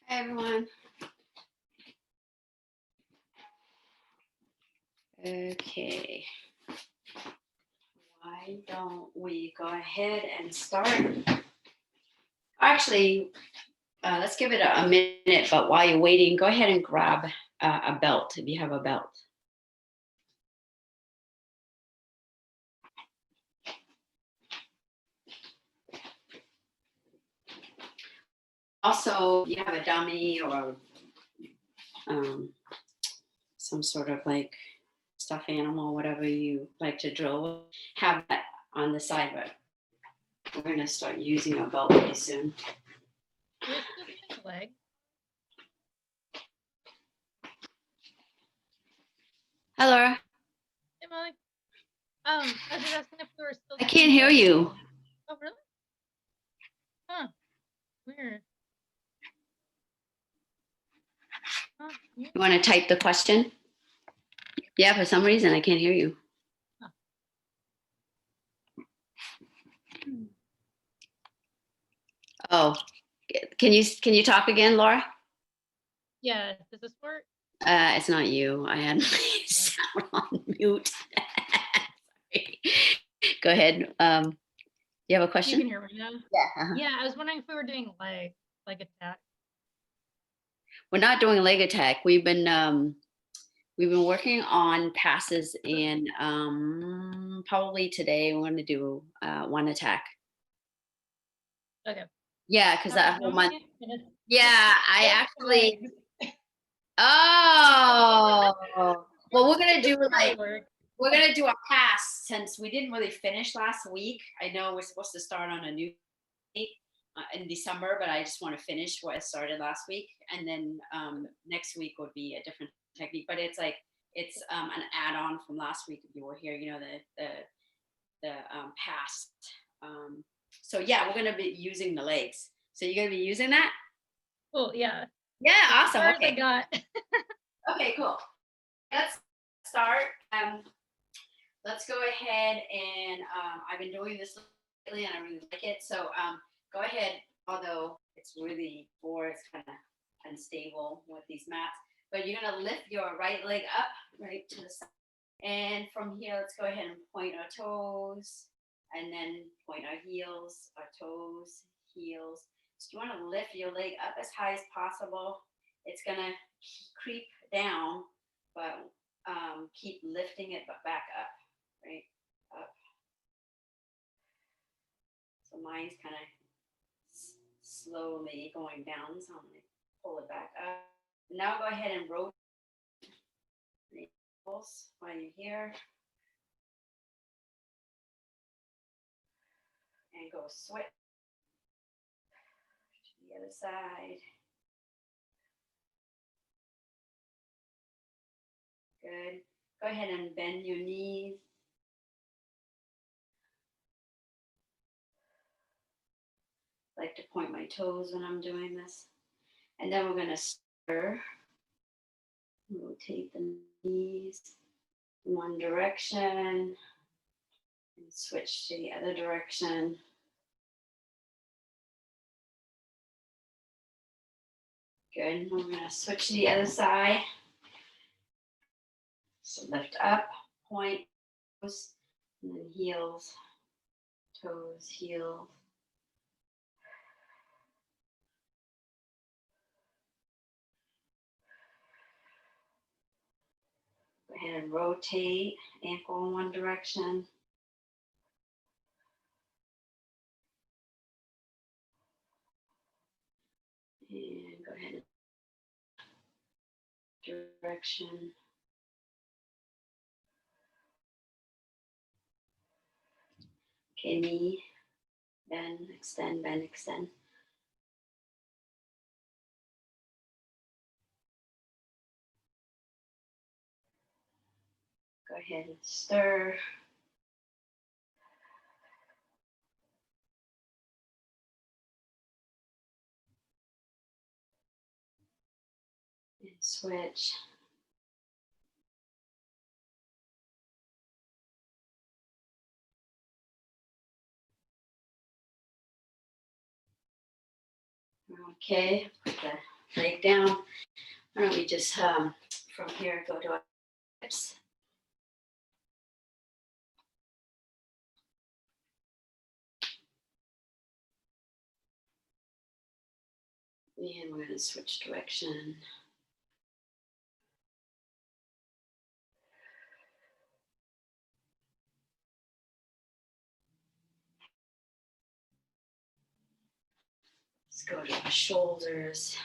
Hi, everyone. Okay. Why don't we go ahead and start? Actually, let's give it a minute, but while you're waiting, go ahead and grab a belt if you have a belt. Also, you have a dummy or some sort of like stuffed animal, whatever you like to drill, have that on the side, but we're going to start using a belt pretty soon. We're still doing the leg. Hi, Laura. Hey, Molly. I was just asking if we were still. I can't hear you. Oh, really? Huh. Weird. Huh. You want to type the question? Yeah, for some reason I can't hear you. Huh. Oh, can you talk again, Laura? Yeah. Does this work? It's not you. I had myself on mute. Sorry. Go ahead. You have a question? You can hear me now. Yeah. Yeah, I was wondering if we were doing leg attack. We're not doing leg attack. We've been working on passes, and probably today we're going to do one attack. Okay. Yeah, because that whole month. Yeah, I actually. Legs. Oh, well, we're gonna do like Work. we're gonna do a pass since we didn't really finish last week. I know we're supposed to start on a new week in December, but I just want to finish what I started last week, and then next week would be a different technique. But it's like it's an add-on from last week. If you were here, you know the pass. So yeah, we're gonna be using the legs. So you're gonna be using that? Cool. Yeah. Yeah, awesome. As far Okay. as I got. Okay, cool. Let's start. Let's go ahead and I've been doing this lately and I really like it. So go ahead, although it's really it's kind of unstable with these mats, but you're gonna lift your right leg up right to the side. And from here, let's go ahead and point our toes and then point our heels, our toes, heels. So you want to lift your leg up as high as possible. It's gonna creep down, but keep lifting it back up, right? Up. So mine's kind of slowly going down, so I'm gonna pull it back up. Now go ahead and rotate while you're here. And go switch to the other side. Good. Go ahead and bend your knees. I like to point my toes when I'm doing this. And then we're going to stir. Rotate the knees in one direction and switch to the other direction. Good. We're going to switch to the other side. So lift up, point, toes, and then heels, toes, heels. Go ahead and rotate ankle in one direction. And go ahead and direction. Okay, knee, bend, extend, bend, extend. Go ahead and stir. And switch. Okay, put the leg down. Why don't we just, from here, go to our hips. And we're going to switch direction. Let's go to our shoulders.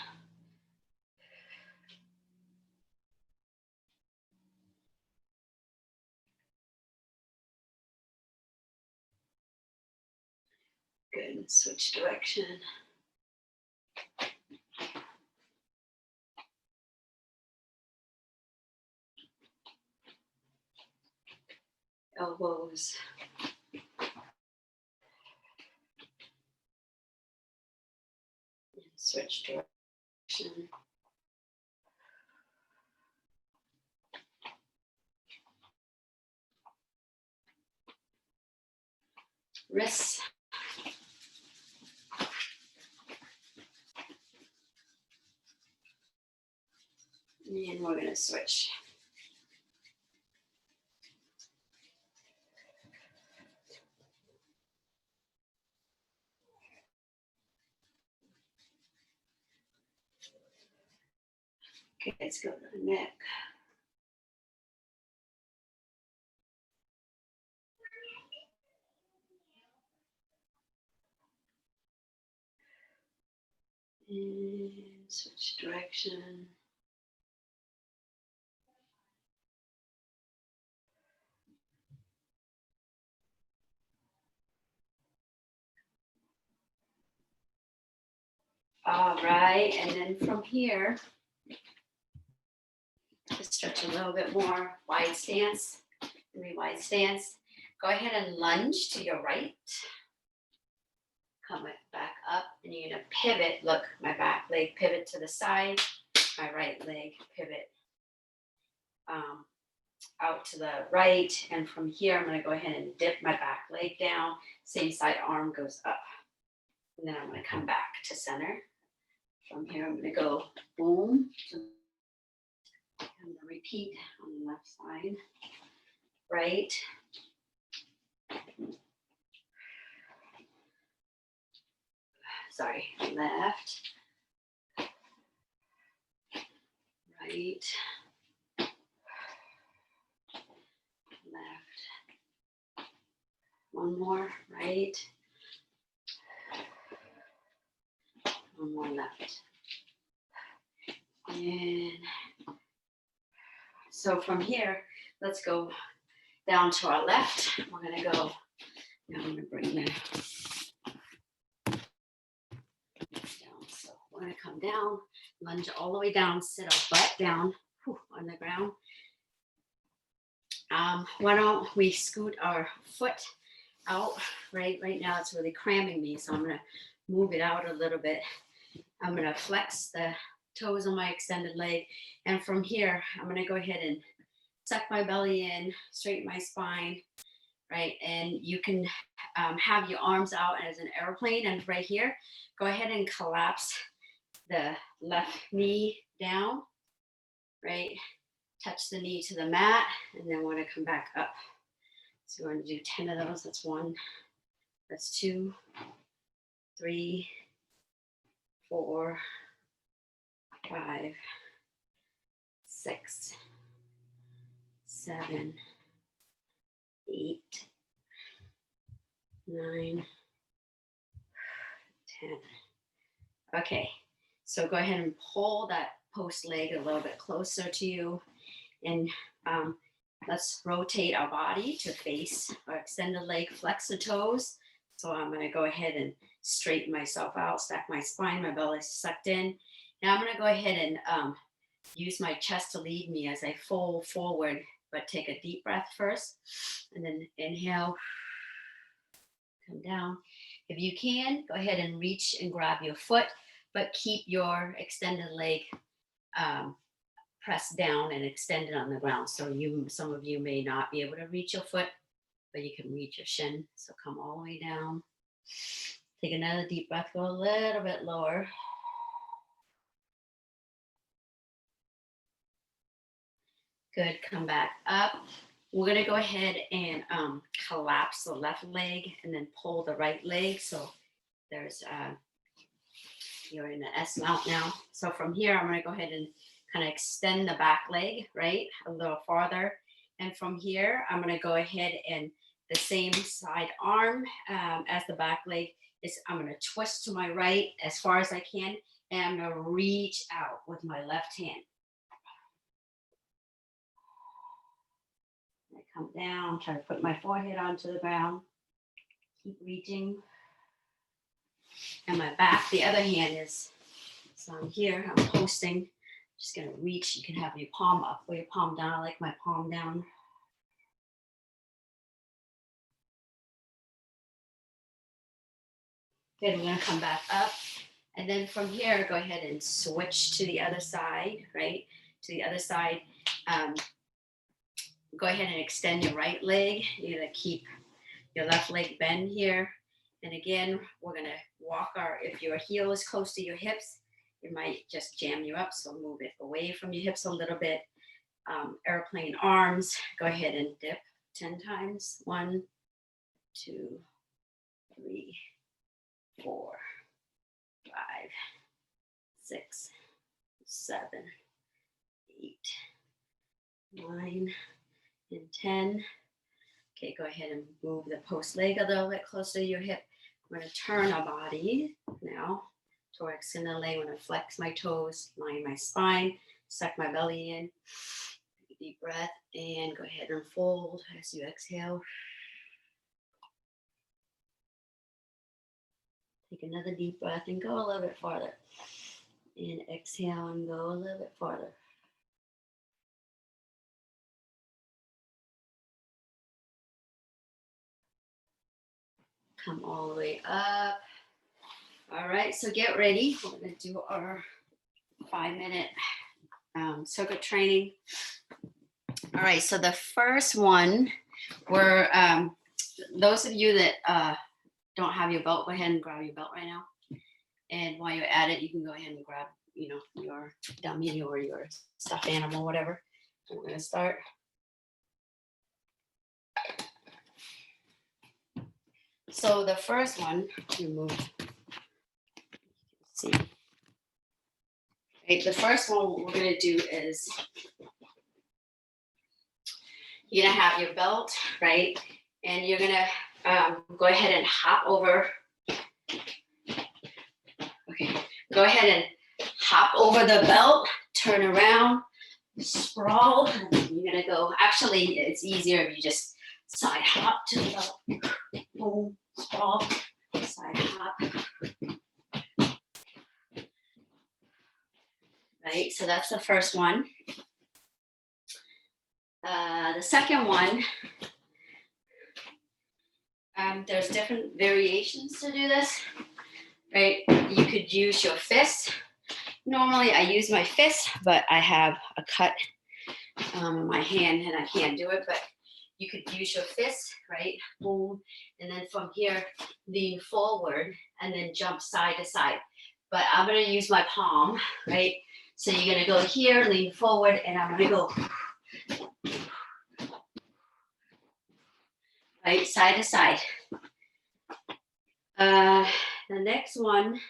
Good, switch direction. Elbows. And switch direction. Wrists. And we're going to switch. Okay, let's go to the neck. And switch direction. All right, and then from here, just stretch a little bit more, wide stance, wide stance. Go ahead and lunge to your right. Come back up, and you're gonna pivot. Look, my back leg pivot to the side, my right leg pivot out to the right. And from here, I'm gonna go ahead and dip my back leg down. Same side arm goes up. And then I'm gonna come back to center. From here, I'm gonna go boom. I'm gonna repeat on the left side. Right. Sorry, left. Right. Left. One more, right. One more left. And so from here, let's go down to our left. We're gonna go, now I'm gonna bring that down. So we're gonna come down, lunge all the way down, sit our butt down on the ground. Why don't we scoot our foot out? Right now it's really cramming me, so I'm gonna move it out a little bit. I'm gonna flex the toes on my extended leg, and from here I'm gonna go ahead and suck my belly in, straighten my spine, right? And you can have your arms out as an airplane, and right here, go ahead and collapse the left knee down, right? Touch the knee to the mat, and then we're gonna come back up. So we're gonna do 10 of those. That's 1, that's 2, 3, 4, 5, 6, 7, 8, 9, 10. Okay, so go ahead and pull that post leg a little bit closer to you, and let's rotate our body to face our extended leg, flex the toes. So I'm gonna go ahead and straighten myself out, stack my spine, my belly's sucked in. Now I'm gonna go ahead and use my chest to lead me as I fold forward, but take a deep breath first, and then inhale, come down. If you can, go ahead and reach and grab your foot, but keep your extended leg pressed down and extended on the ground. So some of you may not be able to reach your foot, but you can reach your shin. So come all the way down. Take another deep breath, go a little bit lower. Good, come back up. We're gonna go ahead and collapse the left leg and then pull the right leg. So there's, you're in the S mount now. So from here, I'm gonna go ahead and kind of extend the back leg, right? A little farther. And from here, I'm gonna go ahead and the same side arm as the back leg is I'm gonna twist to my right as far as I can. And I'm gonna reach out with my left hand. I come down, try to put my forehead onto the ground. Keep reaching. And my back, the other hand is, so I'm here, I'm posting. Just gonna reach, you can have your palm up or your palm down. I like my palm down. Good, we're gonna come back up. And then from here, go ahead and switch to the other side, right? To the other side. Go ahead and extend your right leg. You're gonna keep your left leg bend here. And again, we're gonna walk if your heel is close to your hips, it might just jam you up. So move it away from your hips a little bit. Airplane arms, go ahead and dip 10 times. 1, 2, 3, 4, 5, 6, 7, 8, 9, and 10. Okay, go ahead and move the post leg a little bit closer to your hip. I'm going to turn our body now towards the leg. I'm going to flex my toes, line my spine, suck my belly in. Take a deep breath and go ahead and fold as you exhale. Take another deep breath and go a little bit farther. And exhale and go a little bit farther. Come all the way up. All right, so get ready. We're going to do our 5-minute circuit training. All right, so the first one, we're, those of you that don't have your belt, go ahead and grab your belt right now. And while you're at it, you can go ahead and grab, your dummy or your stuffed animal, whatever. So we're going to start. So the first one, you move. See. Okay, the first one we're going to do is you're going to have your belt, right? And you're going to go ahead and hop over. Okay, go ahead and hop over the belt, turn around, sprawl. And you're going to go, actually, it's easier if you just side hop to the belt. Boom, sprawl, side hop. Right, so that's the first one. The second one, there's different variations to do this, right? You could use your fist. Normally I use my fist, but I have a cut in my hand and I can't do it, but you could use your fist, right? Boom, and then from here, lean forward and then jump side to side. But I'm gonna use my palm, right? So you're gonna go here, lean forward, and I'm gonna go right side to side. The next one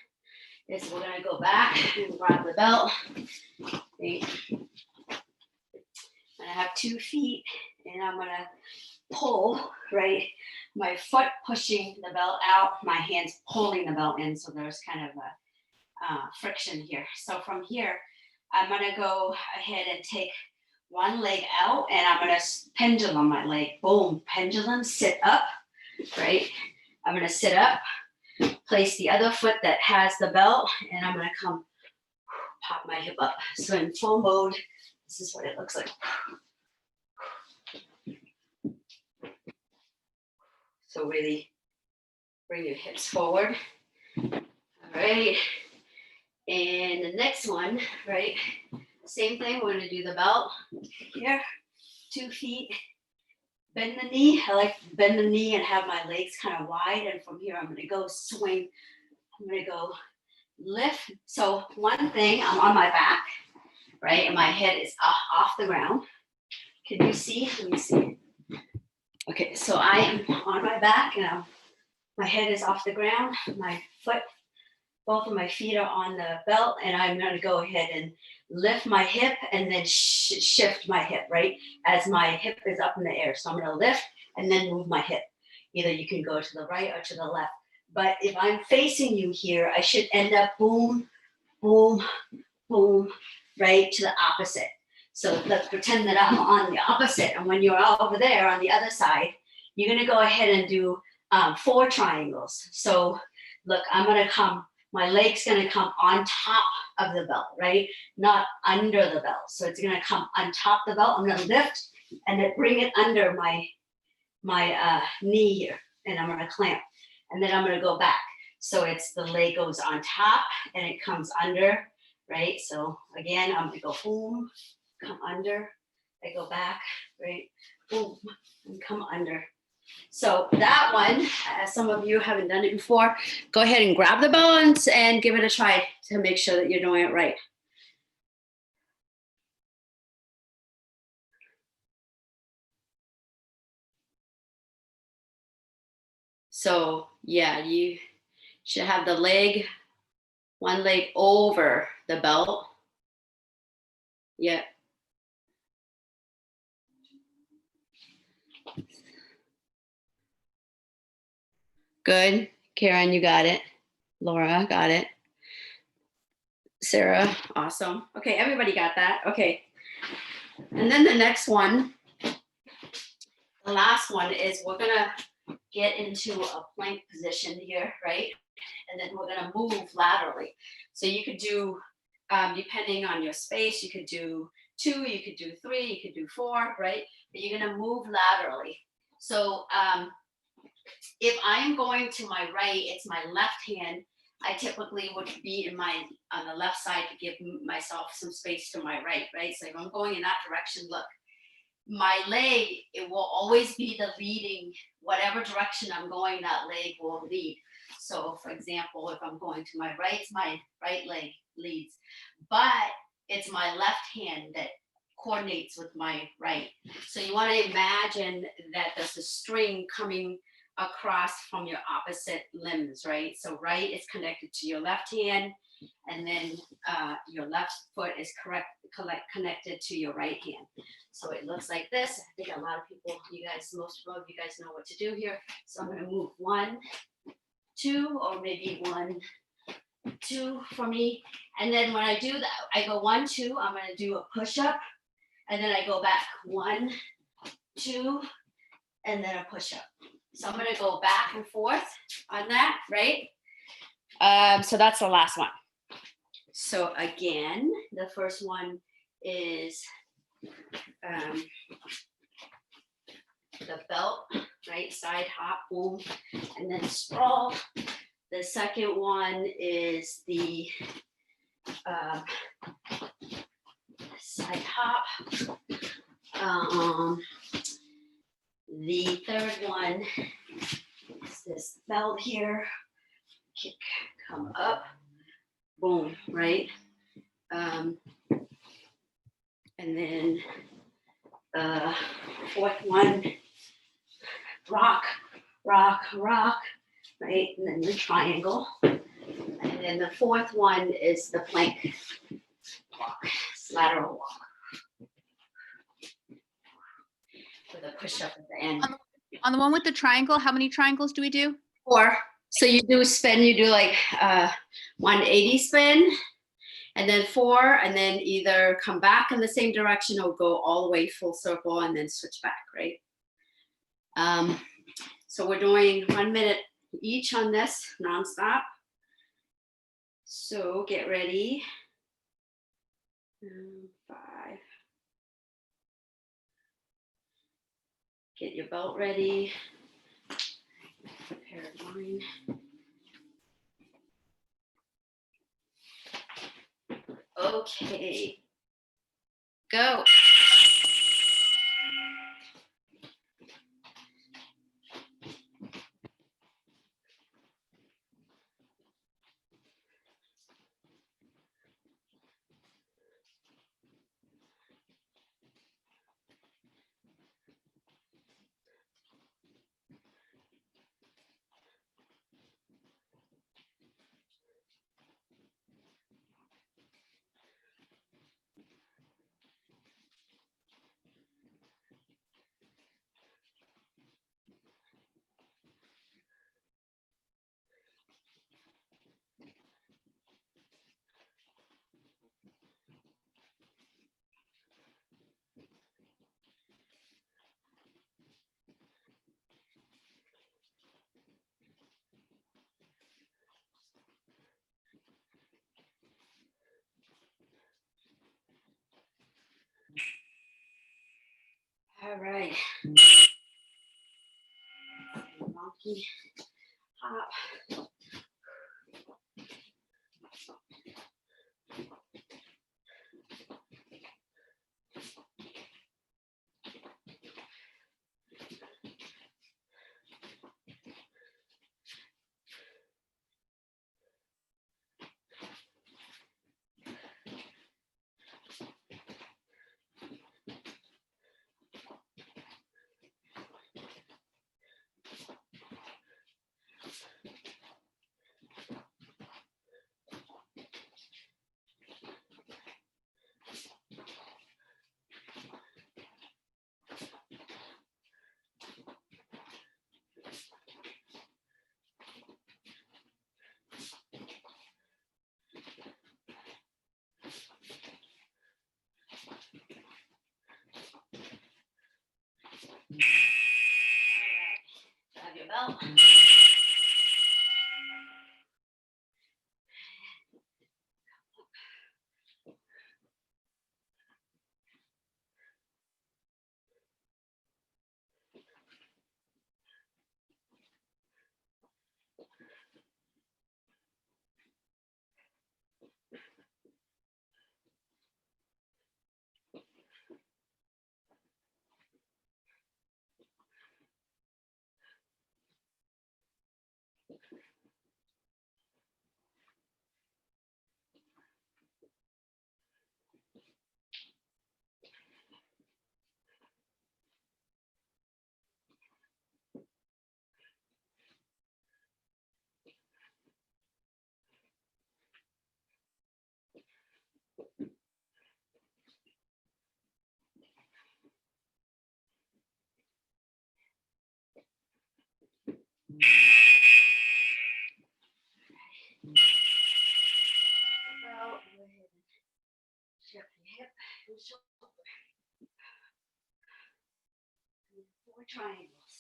is we're gonna go back and grab the belt. Right. And I have 2 feet, and I'm gonna pull, right? My foot pushing the belt out, my hands pulling the belt in, so there's kind of a friction here. So from here, I'm gonna go ahead and take one leg out, and I'm gonna pendulum my leg. Boom, pendulum, sit up, right? I'm gonna sit up, place the other foot that has the belt, and I'm gonna come pop my hip up. So in full mode, this is what it looks like. So really bring your hips forward. All right. And the next one, right? Same thing, we're gonna do the belt here, 2 feet. Bend the knee. I like to bend the knee and have my legs kind of wide. And from here, I'm gonna go swing. I'm gonna go lift. So one thing, I'm on my back, right? And my head is off the ground. Can you see? Let me see. Okay, so I am on my back and my head is off the ground. My foot, both of my feet are on the belt, and I'm going to go ahead and lift my hip and then shift my hip, right? As my hip is up in the air. So I'm going to lift and then move my hip. Either you can go to the right or to the left. But if I'm facing you here, I should end up boom, boom, boom, right to the opposite. So let's pretend that I'm on the opposite. And when you're over there on the other side, you're going to go ahead and do 4 triangles. So look, I'm going to come, my leg's going to come on top of the belt, right? Not under the belt. So it's going to come on top of the belt. I'm going to lift and then bring it under my knee here. And I'm going to clamp. And then I'm going to go back. So it's the leg goes on top and it comes under, right? So again, I'm going to go boom, come under, I go back, right? Boom, and come under. So that one, as some of you haven't done it before, go ahead and grab the balance and give it a try to make sure that you're doing it right. So yeah, you should have the leg, one leg over the belt. Yeah. Good. Karen, you got it. Laura, got it. Sarah, awesome. Okay, everybody got that. Okay. And then the next one, the last one is we're gonna get into a plank position here, right? And then we're gonna move laterally. So you could do, depending on your space, you could do 2, you could do 3, you could do 4, right? But you're gonna move laterally. So if I'm going to my right, it's my left hand. I typically would be on the left side to give myself some space to my right, right? So if I'm going in that direction, look, my leg, it will always be the leading, whatever direction I'm going, that leg will lead. So for example, if I'm going to my right, my right leg leads, but it's my left hand that coordinates with my right. So you want to imagine that there's a string coming across from your opposite limbs, right? So right is connected to your left hand, and then your left foot is connected to your right hand. So it looks like this. I think a lot of people, most of you guys know what to do here. So I'm going to move 1, 2, or maybe 1, 2 for me. And then when I do that, I go 1, 2, I'm going to do a push-up, and then I go back 1, 2, and then a push-up. So I'm going to go back and forth on that, right? So that's the last one. So again, the first one is the belt, right? Side hop, boom, and then sprawl. The second one is the side hop. The third one is this belt here. Kick, come up, boom, right? And then fourth one, rock, rock, rock, right? And then the triangle. And then the fourth one is the plank walk, lateral walk. With a push up at the end. On the one with the triangle, how many triangles do we do? 4. So you do spin, you do like 180 spin, and then 4, and then either come back in the same direction or go all the way full circle and then switch back, right? So we're doing 1 minute each on this, nonstop. So get ready. 5. Get your belt ready. Prepare mine. Okay. Go. All right. Monkey hop. Grab your belt. Belt. Go ahead and shift your hip and shoulder. And 4 triangles.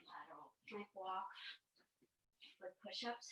Lateral plank walk with push-ups.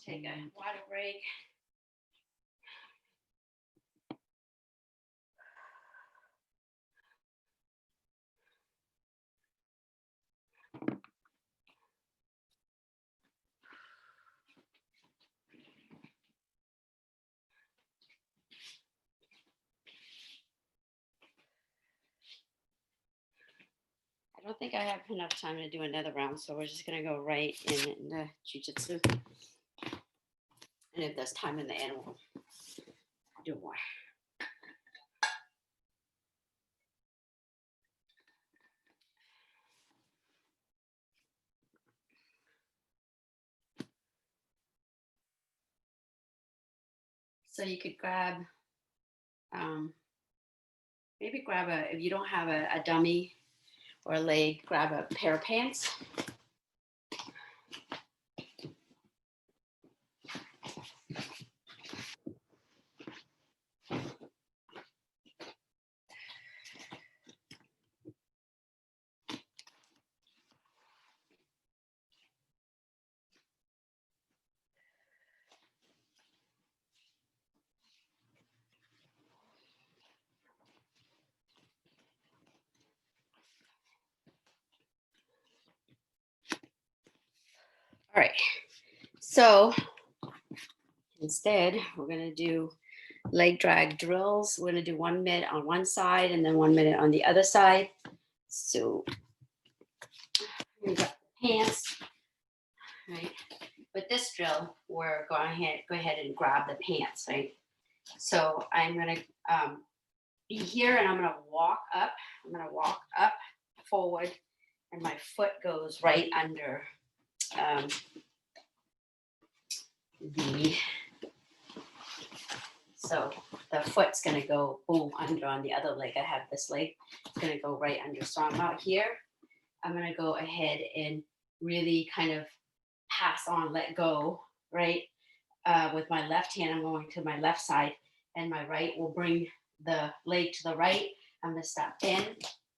Take a water break. I don't think I have enough time to do another round, so we're just gonna go right into jiu-jitsu. And if there's time in the end, we'll do more. So you could grab, maybe grab if you don't have a dummy or a leg, grab a pair of pants. All right, so instead we're gonna do leg drag drills. We're gonna do 1 minute on one side and then 1 minute on the other side. So we got pants, right? With this drill, we're going to go ahead and grab the pants, right? So I'm gonna be here and I'm gonna walk up. I'm gonna walk up forward and my foot goes right under so the foot's gonna go boom under on the other leg. I have this leg, it's gonna go right under. So I'm out here, I'm gonna go ahead and really kind of pass on, let go, right? With my left hand, I'm going to my left side and my right will bring the leg to the right. I'm gonna step in,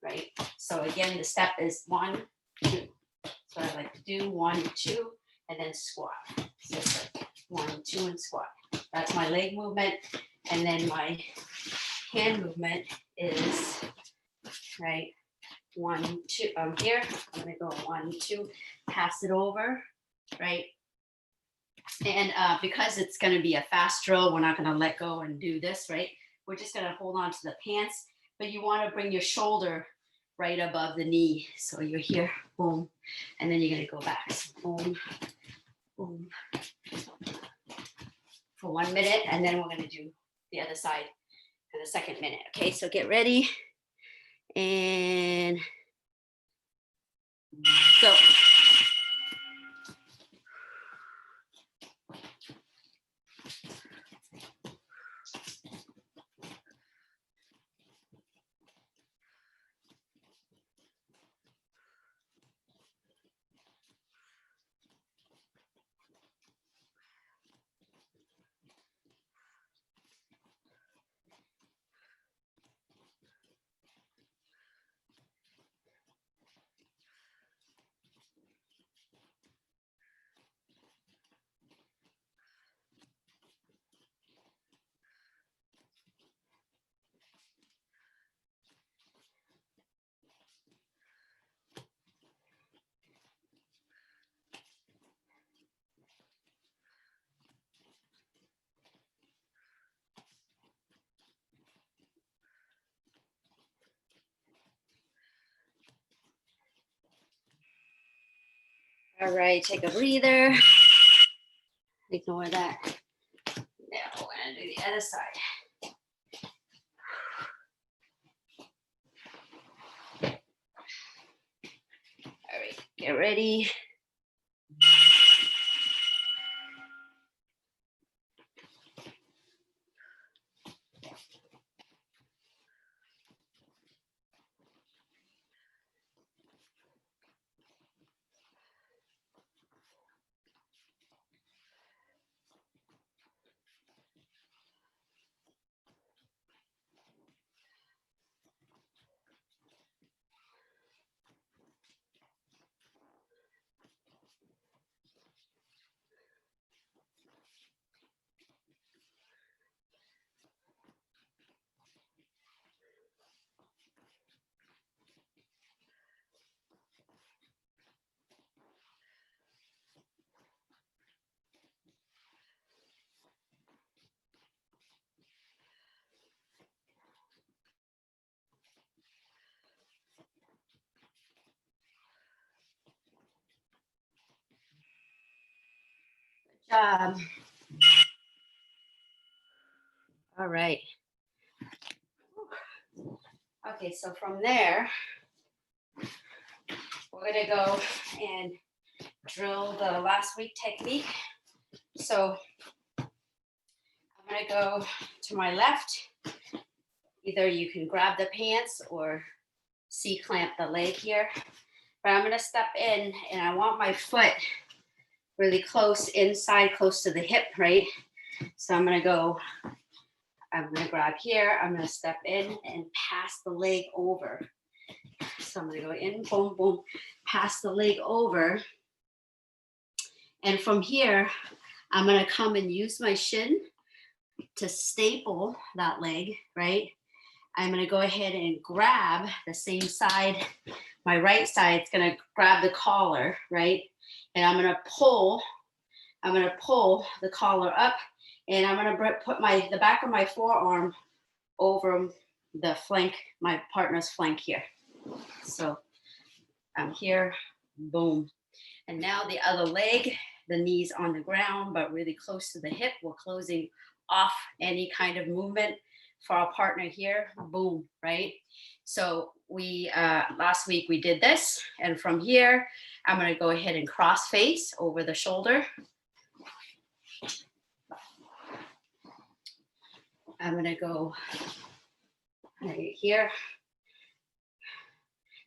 right? So again, the step is 1, 2. So I like to do 1, 2, and then squat. So it's like 1, 2, and squat. That's my leg movement. And then my hand movement is, right, 1, 2. I'm here. I'm gonna go 1, 2, pass it over, right? And because it's gonna be a fast drill, we're not gonna let go and do this, right? We're just gonna hold on to the pants, but you wanna bring your shoulder right above the knee. So you're here, boom, and then you're gonna go back. So boom, boom, for 1 minute, and then we're gonna do the other side for the second minute. Okay, so get ready and go. All right, take a breather. Ignore that. Now we're gonna do the other side. All right, get ready. Good job. All right. Okay, so from there, we're gonna go and drill the last week technique. So I'm gonna go to my left. Either you can grab the pants or C-clamp the leg here. But I'm gonna step in and I want my foot really close inside, close to the hip, right? So I'm gonna grab here, I'm gonna step in and pass the leg over. So I'm gonna go in, boom, boom, pass the leg over. And from here, I'm gonna come and use my shin to staple that leg, right? I'm gonna go ahead and grab the same side. My right side's gonna grab the collar, right? And I'm gonna pull the collar up, and I'm gonna put the back of my forearm over the flank, my partner's flank here. So I'm here, boom. And now the other leg, the knees on the ground, but really close to the hip. We're closing off any kind of movement for our partner here, boom, right? So we, last week we did this, and from here, I'm gonna go ahead and cross face over the shoulder. I'm gonna go right here.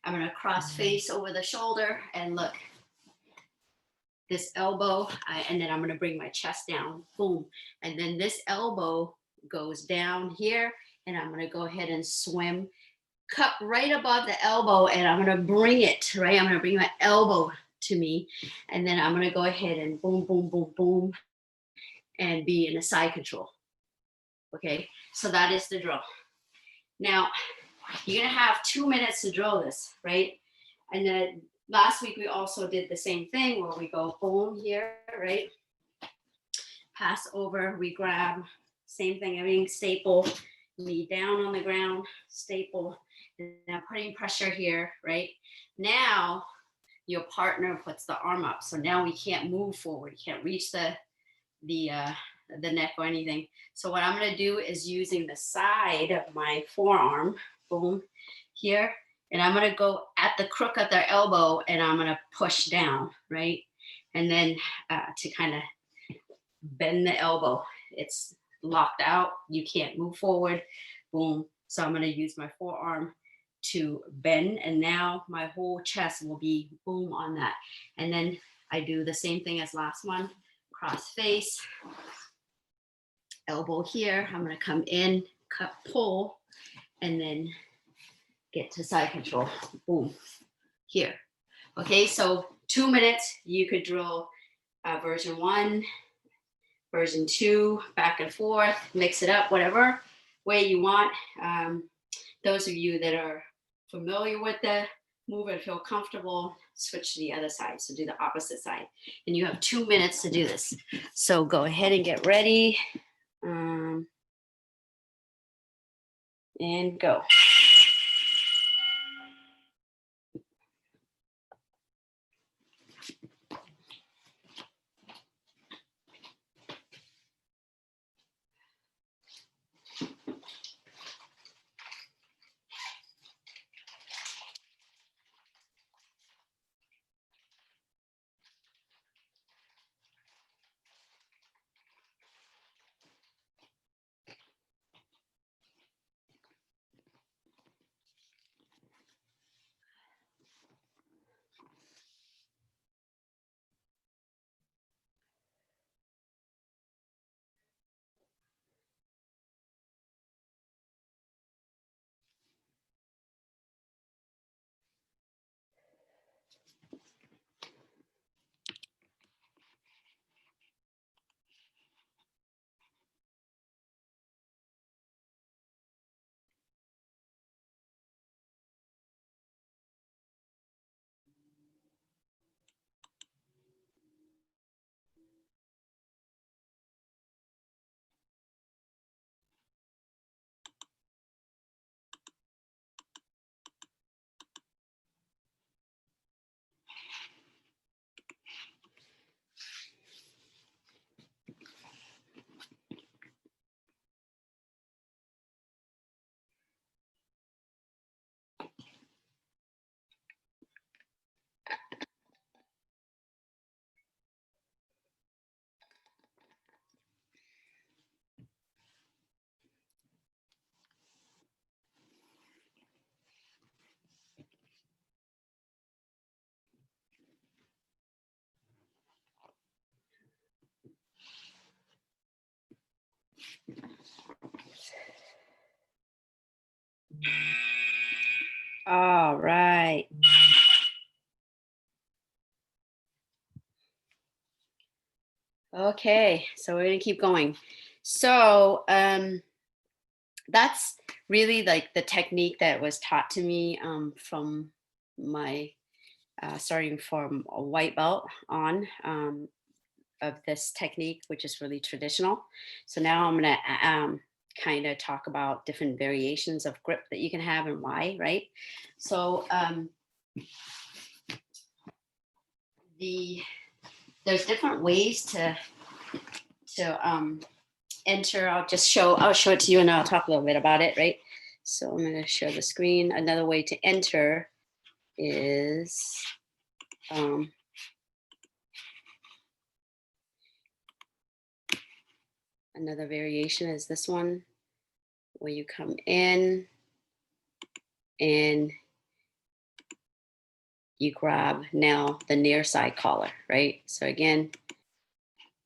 I'm gonna cross face over the shoulder and look, this elbow, and then I'm gonna bring my chest down, boom. And then this elbow goes down here, and I'm gonna go ahead and swim, cup right above the elbow, and I'm gonna bring it, right? I'm gonna bring my elbow to me, and then I'm gonna go ahead and boom, boom, boom, boom, and be in a side control. Okay, so that is the drill. Now, you're gonna have 2 minutes to drill this, right? And then last week we also did the same thing where we go boom here, right? Pass over, we grab, same thing, everything staple, knee down on the ground, staple, and I'm putting pressure here, right? Now your partner puts the arm up, so now we can't move forward, you can't reach the neck or anything. So what I'm gonna do is using the side of my forearm, boom, here, and I'm gonna go at the crook of their elbow and I'm gonna push down, right? And then to kind of bend the elbow. It's locked out, you can't move forward, boom. So I'm gonna use my forearm to bend, and now my whole chest will be boom on that. And then I do the same thing as last one, cross face, elbow here, I'm gonna come in, cut, pull, and then get to side control, boom, here. Okay, so 2 minutes, you could drill version 1, version 2, back and forth, mix it up, whatever way you want. Those of you that are familiar with the move and feel comfortable, switch to the other side. So do the opposite side. And you have 2 minutes to do this. So go ahead and get ready. And go. All right. Okay, so we're gonna keep going. So that's really like the technique that was taught to me from my starting from a white belt on of this technique, which is really traditional. So now I'm gonna kind of talk about different variations of grip that you can have and why, right? So there's different ways to enter. I'll show it to you and I'll talk a little bit about it, right? So I'm going to share the screen. Another way to enter is another variation is this one, where you come in and you grab now the near side collar, right? So again,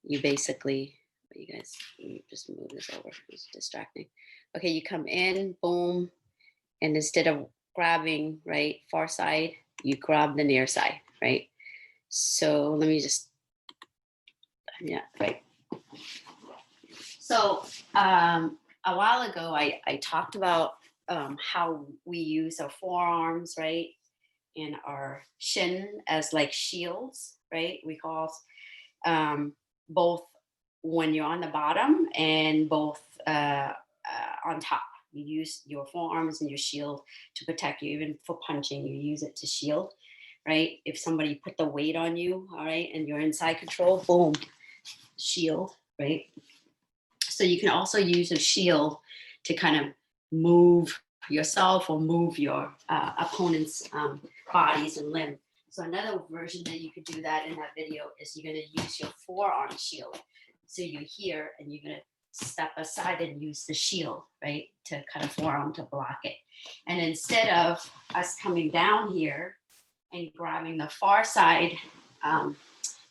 you basically, you guys, let me just move this over, it's distracting. Okay, you come in, boom, and instead of grabbing, right, far side, you grab the near side, right? So let me just, yeah, right. So a while ago, I talked about how we use our forearms, right, and our shin as like shields, right? We call both when you're on the bottom and both on top. You use your forearms and your shield to protect you. Even for punching, you use it to shield, right? If somebody put the weight on you, all right, and you're inside control, boom, shield, right? So you can also use a shield to kind of move yourself or move your opponent's bodies and limb. So another version that you could do that in that video is you're going to use your forearm shield. So you're here and you're going to step aside and use the shield, right, to kind of forearm to block it. And instead of us coming down here and grabbing the far side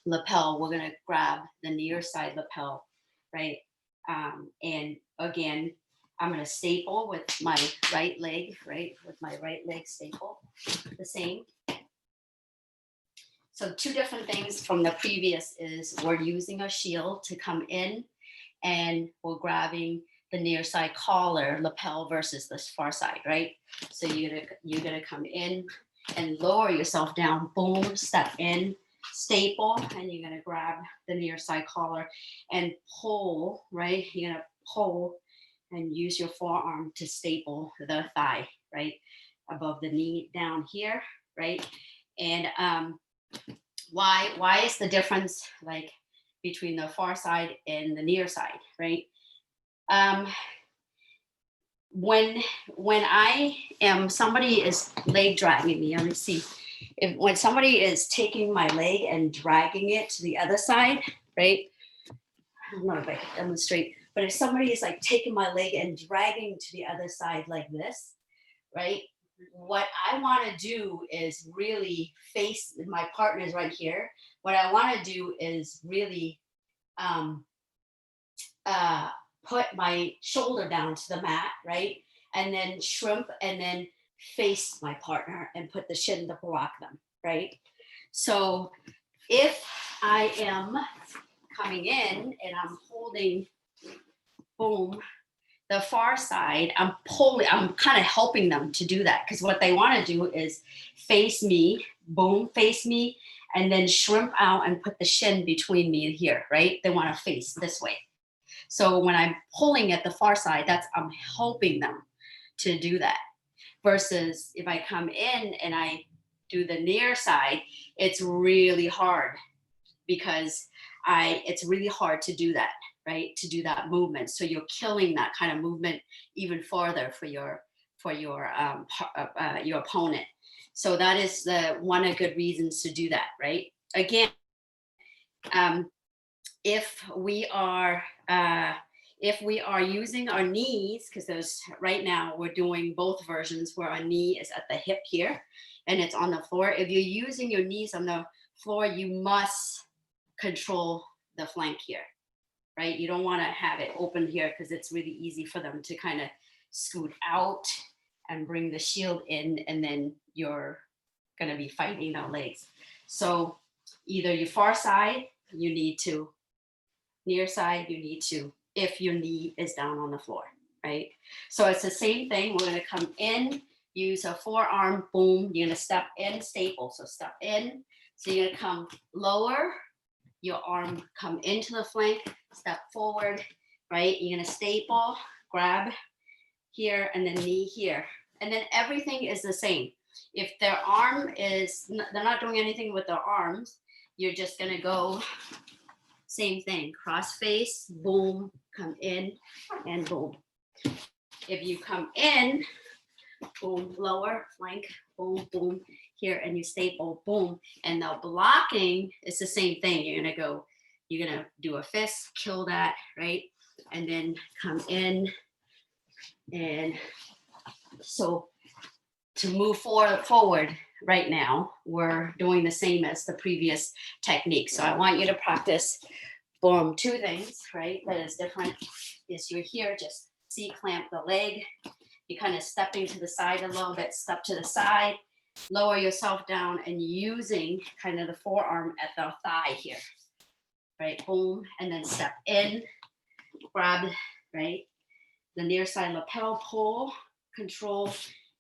lapel, we're going to grab the near side lapel, right? And again, I'm going to staple with my right leg, right? With my right leg staple, the same. So two different things from the previous is we're using a shield to come in and we're grabbing the near side collar lapel versus this far side, right? So you're gonna come in and lower yourself down, boom, step in, staple, and you're gonna grab the near side collar and pull, right? You're gonna pull and use your forearm to staple the thigh, right? Above the knee down here, right? And why is the difference like between the far side and the near side, right? When I am, somebody is leg dragging me, let me see. When somebody is taking my leg and dragging it to the other side, right? I don't know if I can demonstrate, but if somebody is like taking my leg and dragging to the other side like this, right? What I want to do is really face, my partner's right here. What I want to do is really put my shoulder down to the mat, right? And then shrimp and then face my partner and put the shin to block them, right? So if I am coming in and I'm holding, boom, the far side, I'm kind of helping them to do that because what they want to do is face me, boom, face me, and then shrimp out and put the shin between me here, right? They want to face this way. So when I'm pulling at the far side, I'm helping them to do that. Versus if I come in and I do the near side, it's really hard because it's really hard to do that, right? To do that movement. So you're killing that kind of movement even farther for your opponent. So that is one of the good reasons to do that, right? Again, if we are using our knees, because there's right now we're doing both versions where our knee is at the hip here and it's on the floor. If you're using your knees on the floor, you must control the flank here, right? You don't want to have it open here because it's really easy for them to kind of scoot out and bring the shield in, and then you're going to be fighting their legs. So either your far side, you need to, near side, you need to, if your knee is down on the floor, right? So it's the same thing. We're going to come in, use a forearm, boom. You're going to step in, staple. So step in. So you're going to come lower, your arm come into the flank, step forward, right? You're going to staple, grab here, and then knee here. And then everything is the same. If their arm is, they're not doing anything with their arms, you're just going to go same thing, cross face, boom, come in, and boom. If you come in, boom, lower, flank, boom, boom, here, and you staple, boom. And the blocking is the same thing. You're gonna do a fist, kill that, right? And then come in. And so to move forward right now, we're doing the same as the previous technique. So I want you to practice, boom, two things, right? That is different is you're here, just C-clamp the leg. You're kind of stepping to the side a little bit, step to the side, lower yourself down and using kind of the forearm at the thigh here, right? Boom, and then step in, grab, right? The near side lapel, pull, control,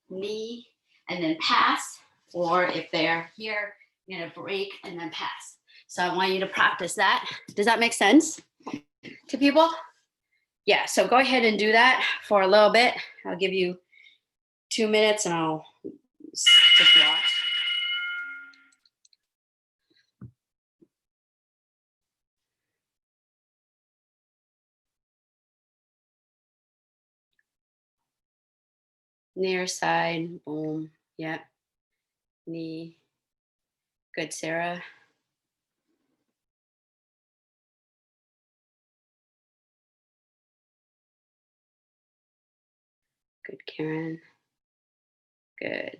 knee, and then pass. Or if they're here, you're gonna break and then pass. So I want you to practice that. Does that make sense to people? Yeah, so go ahead and do that for a little bit. I'll give you 2 minutes and I'll just watch. Near side, boom, yep. Knee, good, Sarah. Good, Karen. Good.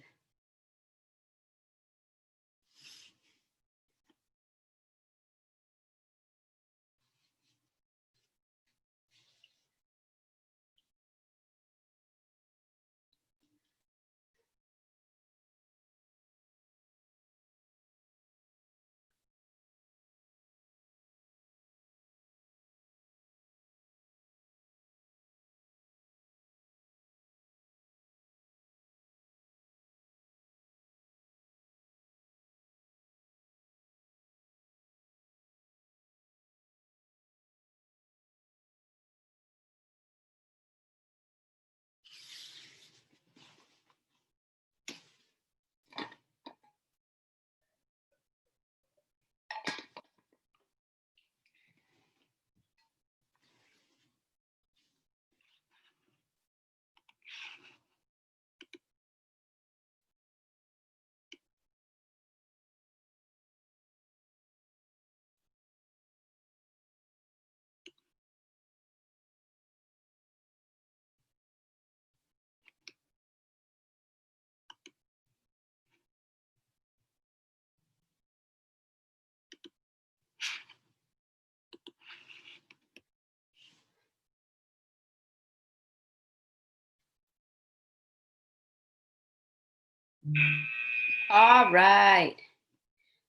All right.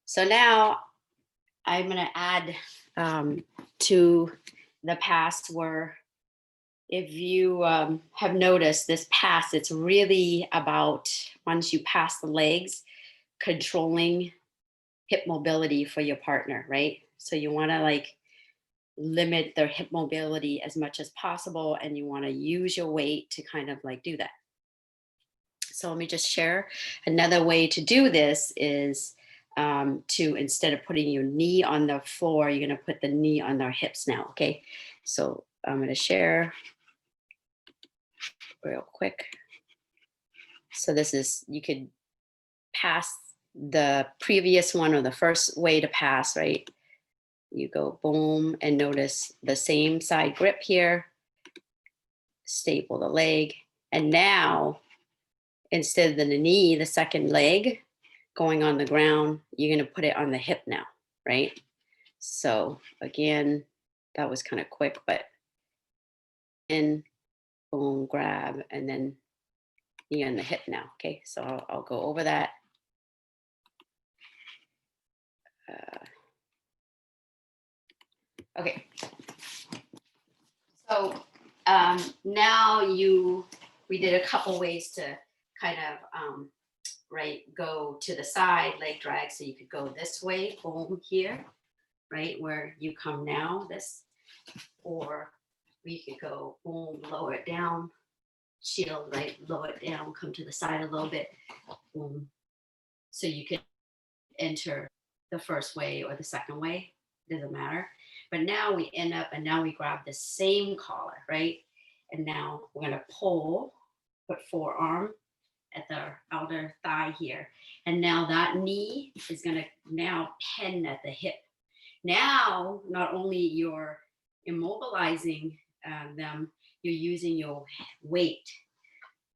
So now I'm going to add to the pass where if you have noticed this pass, it's really about once you pass the legs, controlling hip mobility for your partner, right? So you want to like limit their hip mobility as much as possible, and you want to use your weight to kind of like do that. So let me just share another way to do this is to, instead of putting your knee on the floor, you're going to put the knee on their hips now. Okay. So I'm going to share real quick. So this is, you could pass the previous one or the first way to pass, right? You go boom and notice the same side grip here, staple the leg. And now, instead of the knee, the second leg going on the ground, you're going to put it on the hip now, right? So again, that was kind of quick, but in, boom, grab, and then knee on the hip now. Okay, so I'll go over that. Okay. So now we did a couple ways to kind of, right, go to the side, leg drag. So you could go this way, boom, here, right, where you come now, this, or we could go, boom, lower it down, shield, right, lower it down, come to the side a little bit, boom. So you could enter the first way or the second way, doesn't matter. But now we end up, and now we grab the same collar, right? And now we're gonna pull, put forearm at the outer thigh here. And now that knee is gonna now pin at the hip. Now, not only you're immobilizing them, you're using your weight,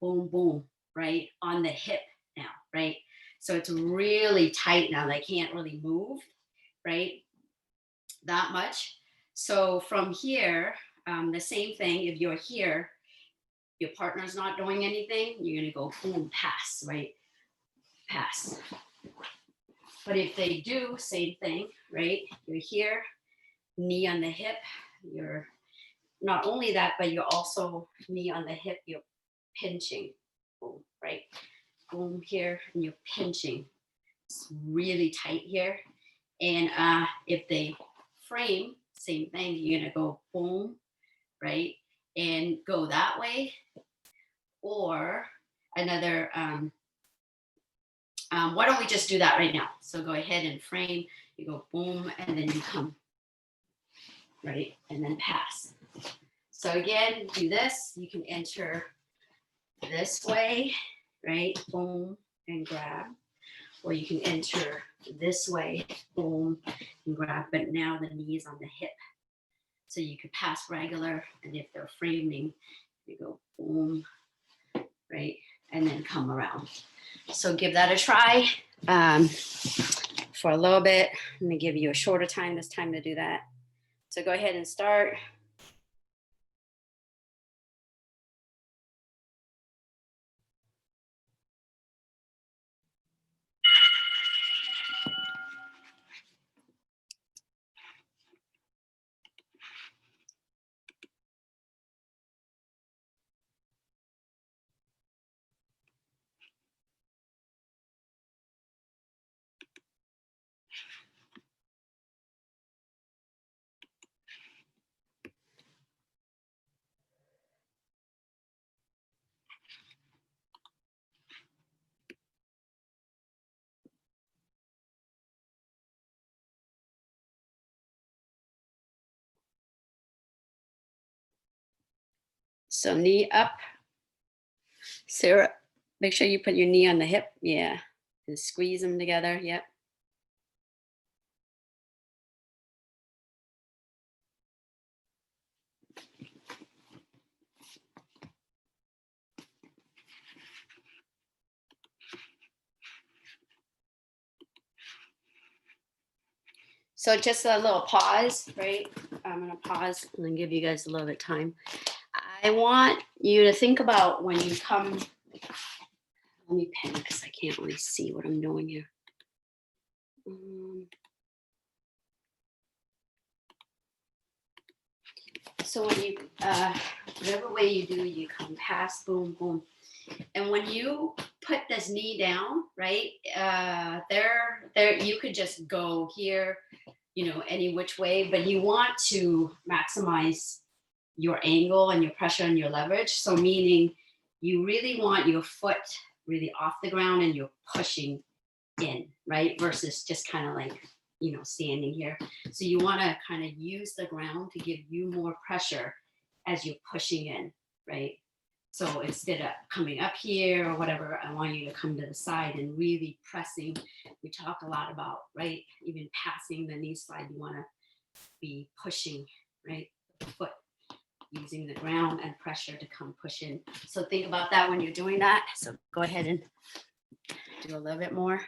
boom, boom, right, on the hip now, right? So it's really tight now. They can't really move, right, that much. So from here, the same thing, if you're here, your partner's not doing anything, you're gonna go boom, pass, right? Pass. But if they do, same thing, right? You're here, knee on the hip, you're not only that, but you're also knee on the hip, you're pinching, boom, right? Boom here, and you're pinching. It's really tight here. And if they frame, same thing, you're gonna go boom, right? And go that way. Or another, why don't we just do that right now? So go ahead and frame, you go boom, and then you come, right? And then pass. So again, do this, you can enter this way, right? Boom, and grab. Or you can enter this way, boom, and grab, but now the knee is on the hip. So you could pass regular, and if they're framing, you go boom, right? And then come around. So give that a try for a little bit. I'm gonna give you a shorter time this time to do that. So go ahead and start. So knee up. Sarah, make sure you put your knee on the hip. Yeah. And squeeze them together. Yep. So just a little pause, right? I'm gonna pause and then give you guys a little bit of time. I want you to think about when you come, let me pen because I can't really see what I'm doing here. So when you, whatever way you do, you come past, boom, boom. And when you put this knee down, right, there, you could just go here, you know, any which way, but you want to maximize your angle and your pressure and your leverage. So meaning you really want your foot really off the ground and you're pushing in, right? Versus just kind of like, you know, standing here. So you want to kind of use the ground to give you more pressure as you're pushing in, right? So instead of coming up here or whatever, I want you to come to the side and really pressing. We talk a lot about, right? Even passing the knee slide, you want to be pushing, right? The foot, using the ground and pressure to come push in. So think about that when you're doing that. So go ahead and do a little bit more.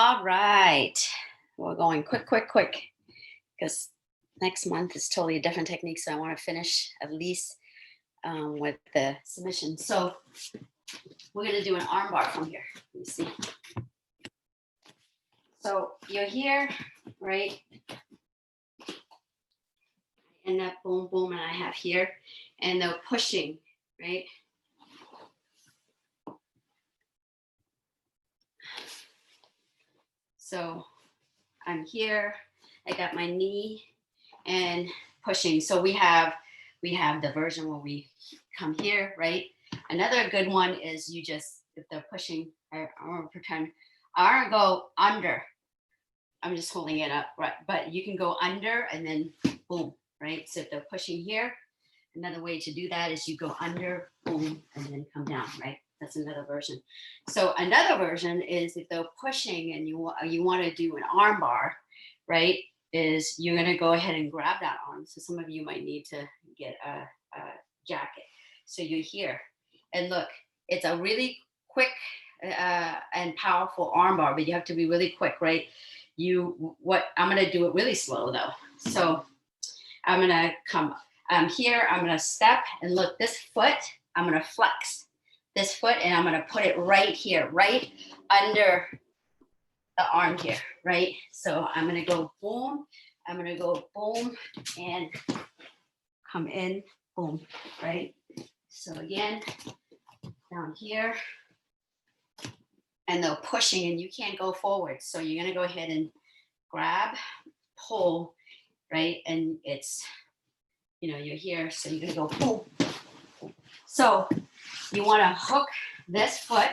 All right. We're going quick, because next month is totally a different technique. So I want to finish at least with the submission. So we're going to do an arm bar from here. Let me see. So you're here, right? And that boom, boom, and I have here, and they're pushing, right? So I'm here, I got my knee and pushing. So we have the version where we come here, right? Another good one is you just, if they're pushing, I want to pretend, I want to go under. I'm just holding it up, right? But you can go under and then boom, right? So if they're pushing here, another way to do that is you go under, boom, and then come down, right? That's another version. So another version is if they're pushing and you want to do an arm bar, right? Is you're going to go ahead and grab that arm. So some of you might need to get a jacket. So you're here, and look, it's a really quick and powerful arm bar, but you have to be really quick, right? I'm going to do it really slow though. So I'm going to come. I'm here. I'm going to step, and look, this foot. I'm going to flex this foot, and I'm going to put it right here, right under the arm here, right? So I'm going to go boom. I'm going to go boom and come in, boom, right? So again, down here, and they're pushing, and you can't go forward. So you're going to go ahead and grab, pull, right? And it's, you're here, so you're going to go boom, boom. So you want to hook this foot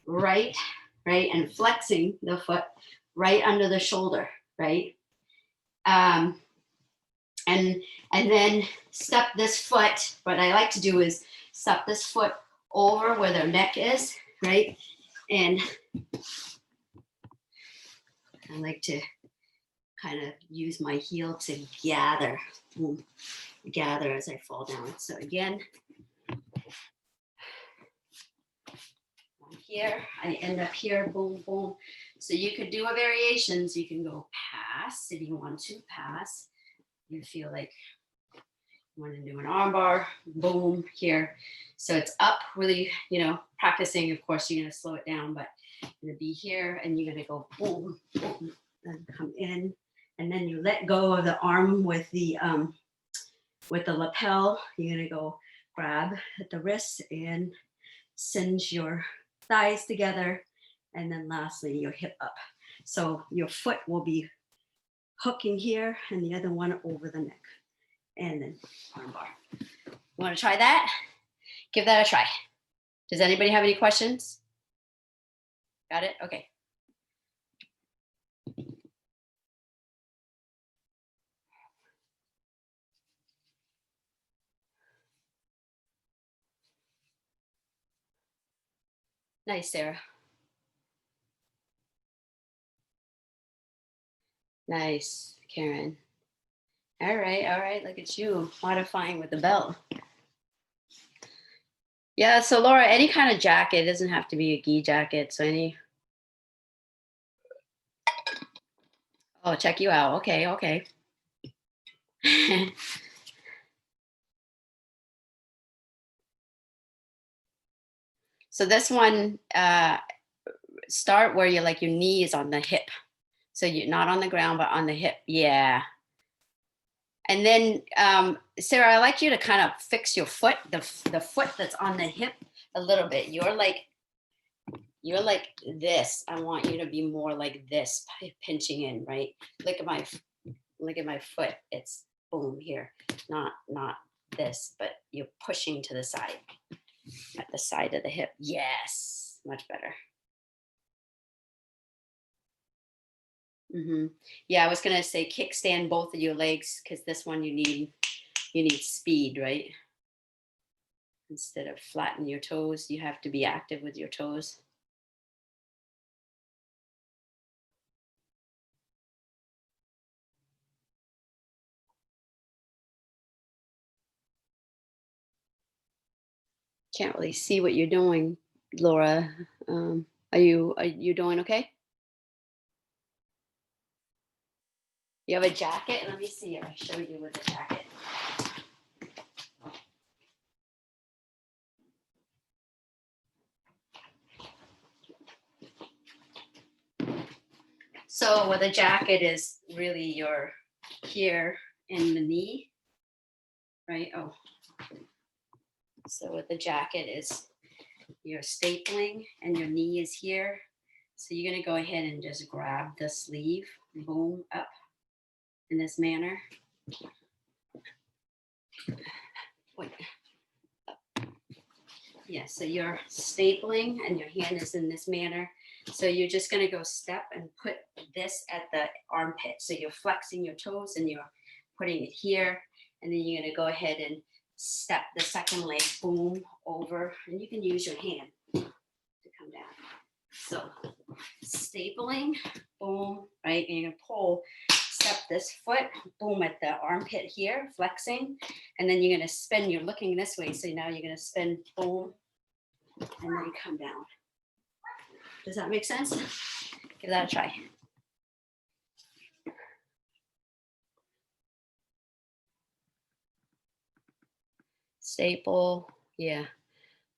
right, and flexing the foot right under the shoulder, right? And then step this foot. What I like to do is step this foot over where their neck is, right? And I like to kind of use my heel to gather as I fall down. So again, here, I end up here, boom, boom. So you could do a variations. You can go pass if you want to pass. You feel like you want to do an arm bar, boom, here. So it's up really, practicing. Of course, you're going to slow it down, but you're going to be here and you're going to go boom, boom, and come in. And then you let go of the arm with the lapel. You're going to go grab at the wrist and cinch your thighs together, and then lastly your hip up. So your foot will be hooking here and the other one over the neck, and then arm bar. You want to try that? Give that a try. Does anybody have any questions? Got it? Okay. Nice, Sarah. Nice, Karen. All right. Look at you modifying with the belt. Yeah, so Laura, any kind of jacket, it doesn't have to be a gi jacket. So oh, check you out. Okay. So this one, start where you're like your knee is on the hip. So you're not on the ground, but on the hip. Yeah. And then, Sarah, I like you to kind of fix your foot, the foot that's on the hip a little bit. You're like this. I want you to be more like this, pinching in, right? Look at my foot. It's boom here, not this, but you're pushing to the side, at the side of the hip. Yes, much better. Mm-hmm. Yeah, I was gonna say kickstand both of your legs, because this one you need speed, right? Instead of flatten your toes, you have to be active with your toes. Can't really see what you're doing, Laura. Are you doing okay? You have a jacket? Let me see if I show you with the jacket. So with a jacket is really your here in the knee, right? Oh, so with the jacket is your stapling and your knee is here. So you're gonna go ahead and just grab the sleeve, boom, up in this manner. Wait. Yeah, so you're stapling and your hand is in this manner. So you're just gonna go step and put this at the armpit. So you're flexing your toes and you're putting it here. And then you're gonna go ahead and step the second leg, boom, over. And you can use your hand to come down. So stapling, boom, right? And you're gonna pull, step this foot, boom, at the armpit here, flexing. And then you're gonna spin, you're looking this way. So now you're gonna spin, boom, and then come down. Does that make sense? Give that a try. Staple, yeah.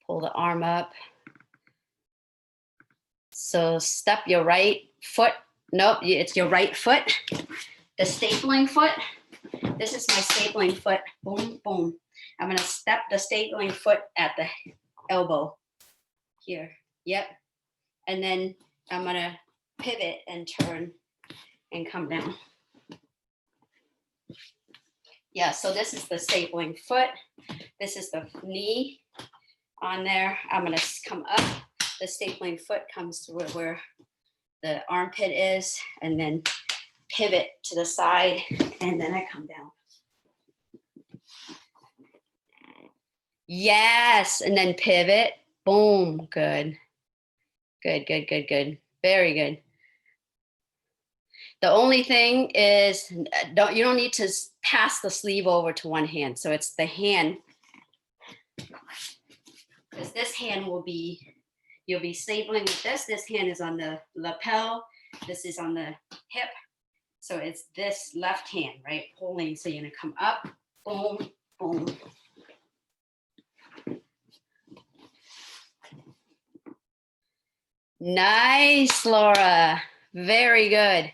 Pull the arm up. So step your right foot. Nope, it's your right foot. The stapling foot. This is my stapling foot. Boom, boom. I'm gonna step the stapling foot at the elbow here. Yep. And then I'm gonna pivot and turn and come down. Yeah, so this is the stapling foot. This is the knee on there. I'm gonna come up. The stapling foot comes to where the armpit is, and then pivot to the side, and then I come down. Yes, and then pivot. Boom, good. Good, good, good, good. Very good. The only thing is, you don't need to pass the sleeve over to one hand. So it's the hand, because this hand will be, you'll be stapling with this. This hand is on the lapel. This is on the hip. So it's this left hand, right? Pulling. So you're gonna come up, boom, boom. Nice, Laura. Very good.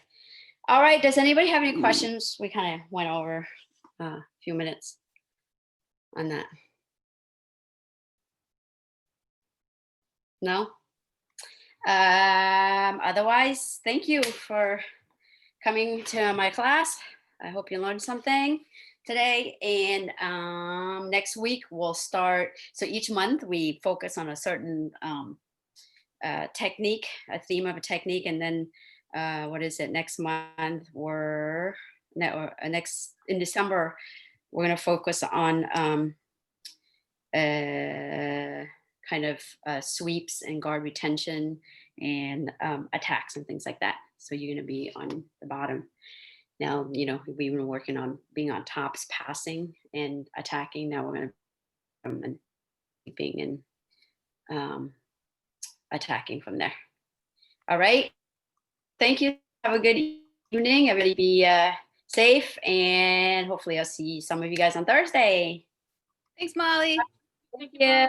All right, does anybody have any questions? We kind of went over a few minutes on that. No? Otherwise, thank you for coming to my class. I hope you learned something today. And next week we'll start. So each month we focus on a certain technique, a theme of a technique, and then what is it? Next month next in December we're going to focus on kind of sweeps and guard retention and attacks and things like that. So you're going to be on the bottom. Now, you know, we've been working on being on tops, passing and attacking. Now we're going to being and attacking from there. All right. Thank you. Have a good evening. Everybody be safe, and hopefully I'll see some of you guys on Thursday. Thanks, Molly. Thank you.